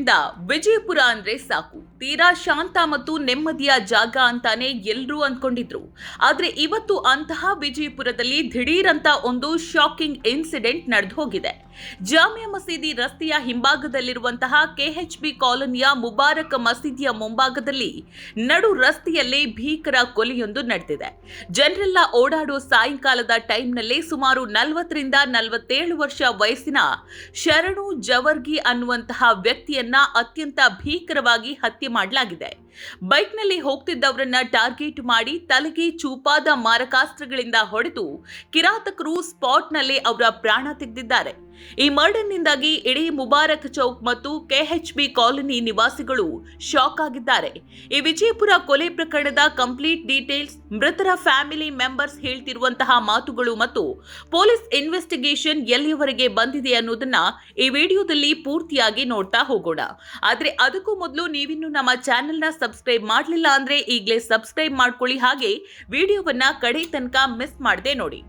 ವರ್ಷಗಳಿಂದ ವಿಜಯಪುರ ಅಂದ್ರೆ ಸಾಕು, ತೀರಾ ಶಾಂತ ಮತ್ತು ನೆಮ್ಮದಿಯ ಜಾಗ ಅಂತಾನೆ ಎಲ್ಲರೂ ಅಂದ್ಕೊಂಡಿದ್ರು. ಆದ್ರೆ ಇವತ್ತು ಅಂತಹ ವಿಜಯಪುರದಲ್ಲಿ ದಿಢೀರಂತ ಒಂದು ಶಾಕಿಂಗ್ ಇನ್ಸಿಡೆಂಟ್ ನಡೆದು ಹೋಗಿದೆ. ಜಾಮಿಯಾ ಮಸೀದಿ ರಸ್ತೆಯ ಹಿಂಭಾಗದಲ್ಲಿರುವಂತಹ ಕೆಎಚ್ಬಿ ಕಾಲೋನಿಯ ಮುಬಾರಕ್ ಮಸೀದಿಯ ಮುಂಭಾಗದಲ್ಲಿ ನಡು ರಸ್ತೆಯಲ್ಲೇ ಭೀಕರ ಕೊಲೆಯೊಂದು ನಡೆದಿದೆ. ಜನರೆಲ್ಲ ಓಡಾಡೋ ಸಾಯಂಕಾಲದ ಟೈಮ್ನಲ್ಲೇ ಸುಮಾರು 40ರಿಂದ 47 ವರ್ಷ ವಯಸ್ಸಿನ ಶರಣು ಜವರ್ಗಿ ಅನ್ನುವಂತಹ ವ್ಯಕ್ತಿಯನ್ನ ಅತ್ಯಂತ ಭೀಕರವಾಗಿ ಹತ್ಯೆ ಮಾಡಲಾಗಿದೆ. ಬೈಕ್ನಲ್ಲಿ ಹೋಗ್ತಿದ್ದವರನ್ನ ಟಾರ್ಗೆಟ್ ಮಾಡಿ ತಲೆಗೆ ಚೂಪಾದ ಮಾರಕಾಸ್ತ್ರಗಳಿಂದ ಹೊಡೆದು ಕಿರಾತಕರು ಸ್ಪಾಟ್ನಲ್ಲೇ ಅವರ ಪ್ರಾಣ ತೆಗೆದಿದ್ದಾರೆ. ಈ ಮರ್ಡರ್ನಿಂದಾಗಿ ಇಡೀ ಮುಬಾರಕ್ ಚೌಕ್ ಮತ್ತು ಕೆಎಚ್ಬಿ ಕಾಲೋನಿ ನಿವಾಸಿಗಳು ಶಾಕ್ ಆಗಿದ್ದಾರೆ. ಈ ವಿಜಯಪುರ ಕೊಲೆ ಪ್ರಕರಣದ ಕಂಪ್ಲೀಟ್ ಡೀಟೇಲ್ಸ್, ಮೃತರ ಫ್ಯಾಮಿಲಿ ಮೆಂಬರ್ಸ್ ಹೇಳ್ತಿರುವಂತಹ ಮಾತುಗಳು ಮತ್ತು ಪೊಲೀಸ್ ಇನ್ವೆಸ್ಟಿಗೇಷನ್ ಎಲ್ಲಿಯವರೆಗೆ ಬಂದಿದೆ ಅನ್ನೋದನ್ನ ಈ ವಿಡಿಯೋದಲ್ಲಿ ಪೂರ್ತಿಯಾಗಿ ನೋಡ್ತಾ ಹೋಗೋಣ. ಆದ್ರೆ ಅದಕ್ಕೂ ಮೊದಲು ನೀವಿನ್ನು ನಮ್ಮ ಚಾನೆಲ್ನ ಸಬ್ಸ್ಕ್ರೈಬ್ ಮಾಡಲಿಲ್ಲ ಅಂದ್ರೆ ಈಗಲೇ ಸಬ್ಸ್ಕ್ರೈಬ್ ಮಾಡ್ಕೊಳ್ಳಿ. ಹಾಗೆ ವಿಡಿಯೋವನ್ನ ಕಡೆ ತನಕ ಮಿಸ್ ಮಾಡದೆ ನೋಡಿ.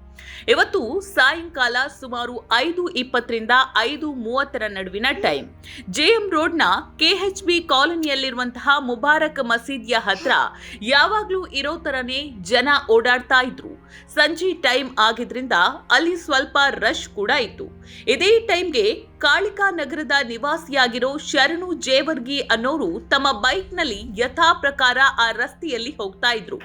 ಇವತ್ತು ಸಾಯಂಕಾಲ ಸುಮಾರು 5:20ರಿಂದ 5:30 ನಡುವಿನ ಟೈಮ್ ಜೆಎಂ ರೋಡ್ನ ಕೆಎಚ್ಬಿ ಕಾಲೋನಿಯಲ್ಲಿರುವಂತಹ ಮುಬಾರಕ್ ಮಸೀದಿಯ ಹತ್ರ ಯಾವಾಗ್ಲೂ ಇರೋ ತರನೇ ಜನ ಓಡಾಡ್ತಾ ಇದ್ರು. ಸಂಜೆ ಟೈಮ್ ಆಗಿದ್ರಿಂದ ಅಲ್ಲಿ ಸ್ವಲ್ಪ ರಶ್ ಕೂಡ ಇತ್ತು. ಇದೇ ಟೈಮ್ಗೆ ಕಾಳಿಕಾ ನಗರದ ನಿವಾಸಿಯಾಗಿರೋ ಶರಣು ಜೇವರ್ಗಿ ಅನ್ನೋರು ತಮ್ಮ ಬೈಕ್ನಲ್ಲಿ ಯಥಾ ಪ್ರಕಾರ ಆ ರಸ್ತೆಯಲ್ಲಿ ಹೋಗ್ತಾ ಇದ್ರು.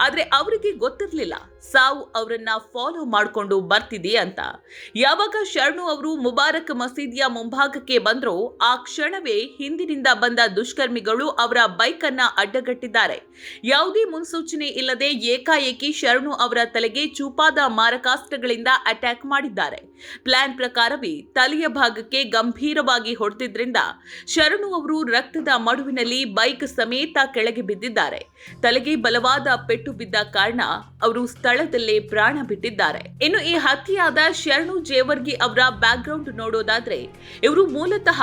ಆದ್ರೆ ಅವರಿಗೆ ಗೊತ್ತಿರಲಿಲ್ಲ ಸಾವು ಅವರನ್ನ ಫಾಲೋ ಮಾಡಿಕೊಂಡು ಬರ್ತಿದೆ ಅಂತ. ಯಾವಾಗ ಶರಣು ಅವರು ಮುಬಾರಕ್ ಮಸೀದಿಯ ಮುಂಭಾಗಕ್ಕೆ ಬಂದ್ರೋ ಆ ಕ್ಷಣವೇ ಹಿಂದಿನಿಂದ ಬಂದ ದುಷ್ಕರ್ಮಿಗಳು ಅವರ ಬೈಕ್ ಅನ್ನ ಅಡ್ಡಗಟ್ಟಿದ್ದಾರೆ. ಯಾವುದೇ ಮುನ್ಸೂಚನೆ ಇಲ್ಲದೆ ಏಕಾಏಕಿ ಶರಣು ಅವರ ತಲೆಗೆ ಚೂಪಾದ ಮಾರಕಾಸ್ತ್ರಗಳಿಂದ ಅಟ್ಯಾಕ್ ಮಾಡಿದ್ದಾರೆ. ಪ್ಲಾನ್ ಪ್ರಕಾರವೇ ತಲೆಯ ಭಾಗಕ್ಕೆ ಗಂಭೀರವಾಗಿ ಹೊಡೆದಿದ್ರಿಂದ ಶರಣು ಅವರು ರಕ್ತದ ಮಡುವಿನಲ್ಲಿ ಬೈಕ್ ಸಮೇತ ಕೆಳಗೆ ಬಿದ್ದಿದ್ದಾರೆ. ತಲೆಗೆ ಬಲವಾದ ಪೆಟ್ಟು ಬಿದ್ದ ಕಾರಣ ಅವರು ಸ್ಥಳದಲ್ಲೇ ಪ್ರಾಣ ಬಿಟ್ಟಿದ್ದಾರೆ. ಇನ್ನು ಈ ಹತ್ಯೆಯಾದ ಶರಣು ಜೇವರ್ಗಿ ಅವರ ಬ್ಯಾಕ್ಗ್ರೌಂಡ್ ನೋಡೋದಾದ್ರೆ ಇವರು ಮೂಲತಃ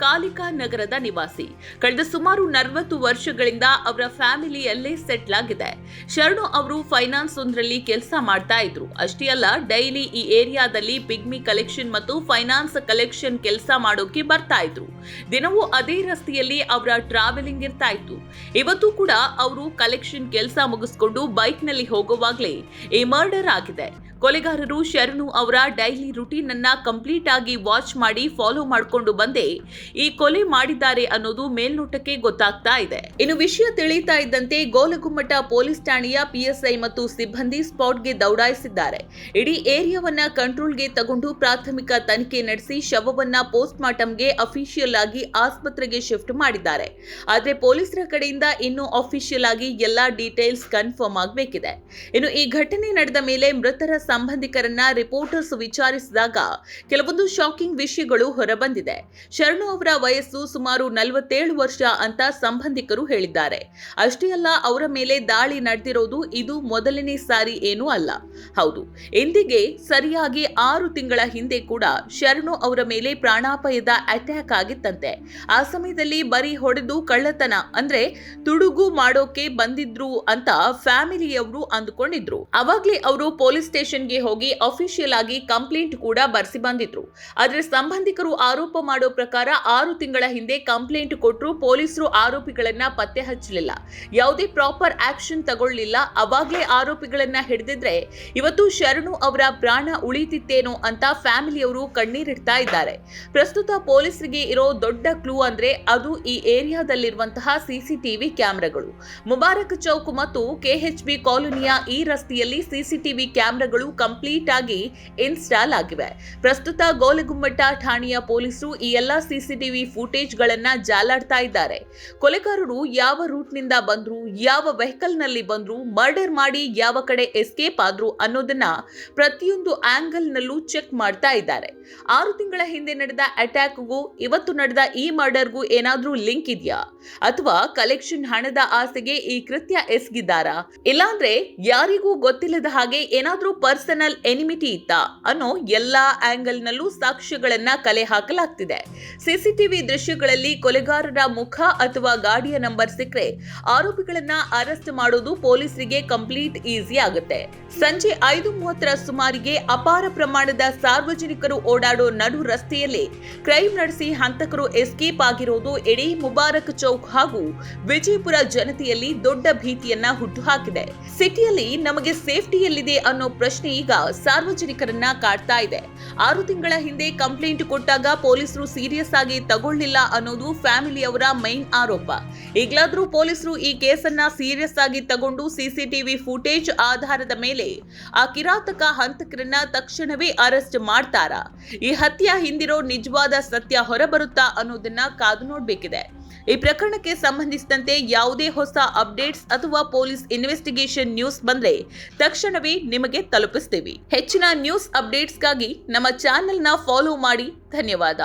ಕಾಳಿಕಾ ನಗರದ ನಿವಾಸಿ. ಕಳೆದ ಸುಮಾರು 40 ವರ್ಷಗಳಿಂದ ಅವರ ಫ್ಯಾಮಿಲಿಯಲ್ಲೇ ಸೆಟ್ಲ್ ಆಗಿದೆ. ಶರಣು ಅವರು ಫೈನಾನ್ಸ್ ಒಂದರಲ್ಲಿ ಕೆಲಸ ಮಾಡ್ತಾ ಇದ್ರು. ಅಷ್ಟೇ ಅಲ್ಲ, ಡೈಲಿ ಈ ಏರಿಯಾದಲ್ಲಿ ಪಿಗ್ಮಿ ಕಲೆಕ್ಷನ್ ಮತ್ತು ಫೈನಾನ್ಸ್ ಕಲೆಕ್ಷನ್ ಕೆಲಸ ಮಾಡೋಕೆ ಬರ್ತಾ ಇದ್ರು. ದಿನವೂ ಅದೇ ರಸ್ತೆಯಲ್ಲಿ ಅವರ ಟ್ರಾವೆಲಿಂಗ್ ಇರ್ತಾ ಇತ್ತು. ಇವತ್ತು ಕೂಡ ಅವರು ಕಲೆಕ್ಷನ್ ಕೆಲಸ ಮುಗಿಸ್ಕೊಂಡು ಬೈಕ್ ನಲ್ಲಿ ಹೋಗುವಾಗ್ಲೇ ಈ ಮರ್ಡರ್ ಆಗಿದೆ. ಕೊಲೆಗಾರರು ಶರಣು ಅವರ ಡೈಲಿ ರುಟೀನ್ ಅನ್ನ ಕಂಪ್ಲೀಟ್ ಆಗಿ ವಾಚ್ ಮಾಡಿ ಫಾಲೋ ಮಾಡಿಕೊಂಡು ಬಂದೇ ಈ ಕೊಲೆ ಮಾಡಿದ್ದಾರೆ ಅನ್ನೋದು ಮೇಲ್ನೋಟಕ್ಕೆ ಗೊತ್ತಾಗ್ತಾ ಇದೆ. ಇನ್ನು ವಿಷಯ ತಿಳಿಯುತ್ತಾ ಇದ್ದಂತೆ ಗೋಲಗುಮ್ಮಟ ಪೊಲೀಸ್ ಠಾಣೆಯ ಪಿಎಸ್ಐ ಮತ್ತು ಸಿಬ್ಬಂದಿ ಸ್ಪಾಟ್ಗೆ ದೌಡಾಯಿಸಿದ್ದಾರೆ. ಇಡೀ ಏರಿಯಾವನ್ನ ಕಂಟ್ರೋಲ್ಗೆ ತಗೊಂಡು ಪ್ರಾಥಮಿಕ ತನಿಖೆ ನಡೆಸಿ ಶವವನ್ನ ಪೋಸ್ಟ್ ಮಾರ್ಟಂಗೆ ಅಫಿಷಿಯಲ್ ಆಗಿ ಆಸ್ಪತ್ರೆಗೆ ಶಿಫ್ಟ್ ಮಾಡಿದ್ದಾರೆ. ಆದ್ರೆ ಪೊಲೀಸರ ಕಡೆಯಿಂದ ಇನ್ನೂ ಅಫಿಷಿಯಲ್ ಆಗಿ ಎಲ್ಲಾ ಡೀಟೇಲ್ಸ್ ಕನ್ಫರ್ಮ್ ಆಗಬೇಕಿದೆ. ಇನ್ನು ಈ ಘಟನೆ ನಡೆದ ಮೇಲೆ ಮೃತರ ಸಂಬಂಧಿಕರನ್ನ ರಿಪೋರ್ಟರ್ಸ್ ವಿಚಾರಿಸಿದಾಗ ಕೆಲವೊಂದು ಶಾಕಿಂಗ್ ವಿಷಯಗಳು ಹೊರಬಂದಿದೆ. ಶರಣು ಅವರ ವಯಸ್ಸು ಸುಮಾರು 47 ವರ್ಷ ಅಂತ ಸಂಬಂಧಿಕರು ಹೇಳಿದ್ದಾರೆ. ಅಷ್ಟೇ ಅಲ್ಲ, ಅವರ ಮೇಲೆ ದಾಳಿ ನಡೆದಿರೋದು ಇದು ಮೊದಲನೇ ಸಾರಿ ಏನೂ ಅಲ್ಲ. ಹೌದು, ಇಂದಿಗೆ ಸರಿಯಾಗಿ 6 ತಿಂಗಳ ಹಿಂದೆ ಕೂಡ ಶರಣು ಅವರ ಮೇಲೆ ಪ್ರಾಣಾಪಾಯದ ಅಟ್ಯಾಕ್ ಆಗಿತ್ತಂತೆ. ಆ ಸಮಯದಲ್ಲಿ ಬರೀ ಹೊಡೆದು ಕಳ್ಳತನ ಅಂದ್ರೆ ತುಡುಗು ಮಾಡೋಕೆ ಬಂದಿದ್ರು ಅಂತ ಫ್ಯಾಮಿಲಿಯವರು ಅಂದುಕೊಂಡಿದ್ರು. ಅವಾಗ್ಲೇ ಅವರು ಪೊಲೀಸ್ ಸ್ಟೇಷನ್ಗೆ ಹೋಗಿ ಅಫಿಷಿಯಲ್ ಆಗಿ ಕಂಪ್ಲೇಂಟ್ ಕೂಡ ಬರ್ಸಿ ಬಂದಿದ್ರು. ಆದ್ರೆ ಸಂಬಂಧಿಕರು ಆರೋಪ ಮಾಡೋ ಪ್ರಕಾರ 6 ತಿಂಗಳ ಹಿಂದೆ ಕಂಪ್ಲೇಂಟ್ ಕೊಟ್ಟರು. ಪೊಲೀಸರು ಆರೋಪಿಗಳನ್ನ ಪತ್ತೆ ಹಚ್ಚಲಿಲ್ಲ, ಯಾವುದೇ ಪ್ರಾಪರ್ ಆಕ್ಷನ್ ತಗೊಳ್ಳಿಲ್ಲ. ಅವಾಗ್ಲೇ ಆರೋಪಿಗಳನ್ನ ಹಿಡಿದಿದ್ರೆ ಇವತ್ತು ಶರಣು ಅವರ ಪ್ರಾಣ ಉಳಿತಿತ್ತೇನೋ ಅಂತ ಫ್ಯಾಮಿಲಿಯವರು ಕಣ್ಣೀರಿಡ್ತಾ ಇದ್ದಾರೆ. ಪ್ರಸ್ತುತ ಪೊಲೀಸರಿಗೆ ಇರೋ ದೊಡ್ಡ ಕ್ಲೂ ಅಂದ್ರೆ ಅದು ಈ ಏರಿಯಾದಲ್ಲಿರುವಂತಹ ಸಿಸಿಟಿವಿ ಕ್ಯಾಮೆರಾಗಳು. ಮುಬಾರಕ್ ಚೌಕ್ ಮತ್ತು ಕೆಎಚ್ಬಿ ಕಾಲೋನಿಯ ಈ ರಸ್ತೆಯಲ್ಲಿ ಸಿಸಿಟಿವಿ ಕ್ಯಾಮೆರಾಗಳು ಕಂಪ್ಲೀಟ್ ಆಗಿ ಇನ್ಸ್ಟಾಲ್ ಆಗಿವೆ. ಪ್ರಸ್ತುತ ಗೋಲಗುಮ್ಮಟ ಠಾಣೆಯ ಪೊಲೀಸರು ಈ ಎಲ್ಲ ಸಿಸಿಟಿವಿ ಫುಟೇಜ್ ಗಳನ್ನ ಜಾಲಾಡ್ತಾ ಇದ್ದಾರೆ. ಕೊಲೆಗಾರರು ಯಾವ ರೂಟ್ ನಿಂದ ಬಂದ್ರು, ಯಾವ ವೆಹಿಕಲ್ ನಲ್ಲಿ ಬಂದ್ರು, ಮರ್ಡರ್ ಮಾಡಿ ಯಾವ ಕಡೆ ಎಸ್ಕೇಪ್ ಆದ್ರು ಅನ್ನೋದನ್ನ ಪ್ರತಿಯೊಂದು ಆಂಗಲ್ ನಲ್ಲೂ ಚೆಕ್ ಮಾಡ್ತಾ ಇದ್ದಾರೆ. 6 ತಿಂಗಳ ಹಿಂದೆ ನಡೆದ ಅಟ್ಯಾಕ್ಗೂ ಇವತ್ತು ನಡೆದ ಈ ಮರ್ಡರ್ಗೂ ಏನಾದ್ರೂ ಲಿಂಕ್ ಇದೆಯಾ, ಅಥವಾ ಕಲೆಕ್ಷನ್ ಹಣದ ಆಸೆಗೆ ಈ ಕೃತ್ಯ ಎಸಗಿದ್ದಾರಾ, ಇಲ್ಲಾಂದ್ರೆ ಯಾರಿಗೂ ಗೊತ್ತಿಲ್ಲದ ಹಾಗೆ ಏನಾದ್ರೂ ಪರ್ಸನಲ್ ಎನಿಮಿಟಿ ಇತ್ತ ಅನ್ನೋ ಎಲ್ಲಾ ಆಂಗಲ್ನಲ್ಲೂ ಸಾಕ್ಷ್ಯಗಳನ್ನ ಕಲೆ ಹಾಕಲಾಗ್ತಿದೆ. ಸಿಸಿಟಿವಿ ದೃಶ್ಯಗಳಲ್ಲಿ ಕೊಲೆಗಾರರ ಮುಖ ಅಥವಾ ಗಾಡಿಯ ನಂಬರ್ ಸಿಕ್ಕರೆ ಆರೋಪಿಗಳನ್ನ ಅರೆಸ್ಟ್ ಮಾಡೋದು ಪೊಲೀಸರಿಗೆ ಕಂಪ್ಲೀಟ್ ಈಸಿ ಆಗುತ್ತೆ. ಸಂಜೆ 5:30 ಸುಮಾರಿಗೆ ಅಪಾರ ಪ್ರಮಾಣದ ಸಾರ್ವಜನಿಕರು ಓಡಾಡೋ ನಡು ರಸ್ತೆಯಲ್ಲಿ ಕ್ರೈಮ್ ನಡೆಸಿ ಹಂತಕರು ಎಸ್ಕೇಪ್ ಆಗಿರೋದು ಇಡೀ ಮುಬಾರಕ್ ಚೌಕ್ ಹಾಗೂ ವಿಜಯಪುರ ಜನತೆಯಲ್ಲಿ ದೊಡ್ಡ ಭೀತಿಯನ್ನ ಹುಟ್ಟುಹಾಕಿದೆ. ಸಿಟಿಯಲ್ಲಿ ನಮಗೆ ಸೇಫ್ಟಿ ಎಲ್ಲಿದೆ ಅನ್ನೋ ಪ್ರಶ್ನೆ ಈಗ ಸಾರ್ವಜನಿಕರನ್ನ ಕಾಡ್ತಾ ಇದೆ. 6 ತಿಂಗಳ ಹಿಂದೆ ಕಂಪ್ಲೇಂಟ್ ಕೊಟ್ಟಾಗ ಪೊಲೀಸರು ಸೀರಿಯಸ್ ಆಗಿ ತಗೊಳ್ಳಿಲ್ಲ ಅನ್ನೋದು ಫ್ಯಾಮಿಲಿಯವರ ಮೈನ್ ಆರೋಪ. ಈಗಲಾದ್ರೂ ಪೊಲೀಸರು ಈ ಕೇಸನ್ನ ಸೀರಿಯಸ್ ಆಗಿ ತಗೊಂಡು ಸಿಸಿಟಿವಿ ಫುಟೇಜ್ ಆಧಾರದ ಮೇಲೆ ಆ ಕಿರಾತಕ ಹಂತಕರನ್ನ ತಕ್ಷಣವೇ ಅರೆಸ್ಟ್ ಮಾಡ್ತಾರಾ? ಈ ಹತ್ಯೆ ಹಿಂದಿರೋ ನಿಜವಾದ ಸತ್ಯ ಹೊರಬರುತ್ತಾ ಅನ್ನೋದನ್ನ ಕಾದು ನೋಡ್ಬೇಕಿದೆ. ಈ ಪ್ರಕರಣಕ್ಕೆ ಸಂಬಂಧಿಸಿದಂತೆ ಯಾವುದೇ ಹೊಸ ಅಪ್ಡೇಟ್ಸ್ ಅಥವಾ ಪೊಲೀಸ್ ಇನ್ವೆಸ್ಟಿಗೇಷನ್ ನ್ಯೂಸ್ ಬಂದ್ರೆ ತಕ್ಷಣವೇ ನಿಮಗೆ ತಲುಪಿಸ್ತೀವಿ. ಹೆಚ್ಚಿನ ನ್ಯೂಸ್ ಅಪ್ಡೇಟ್ಸ್ಗಾಗಿ ನಮ್ಮ ಚಾನೆಲ್ನ ಫಾಲೋ ಮಾಡಿ. ಧನ್ಯವಾದ.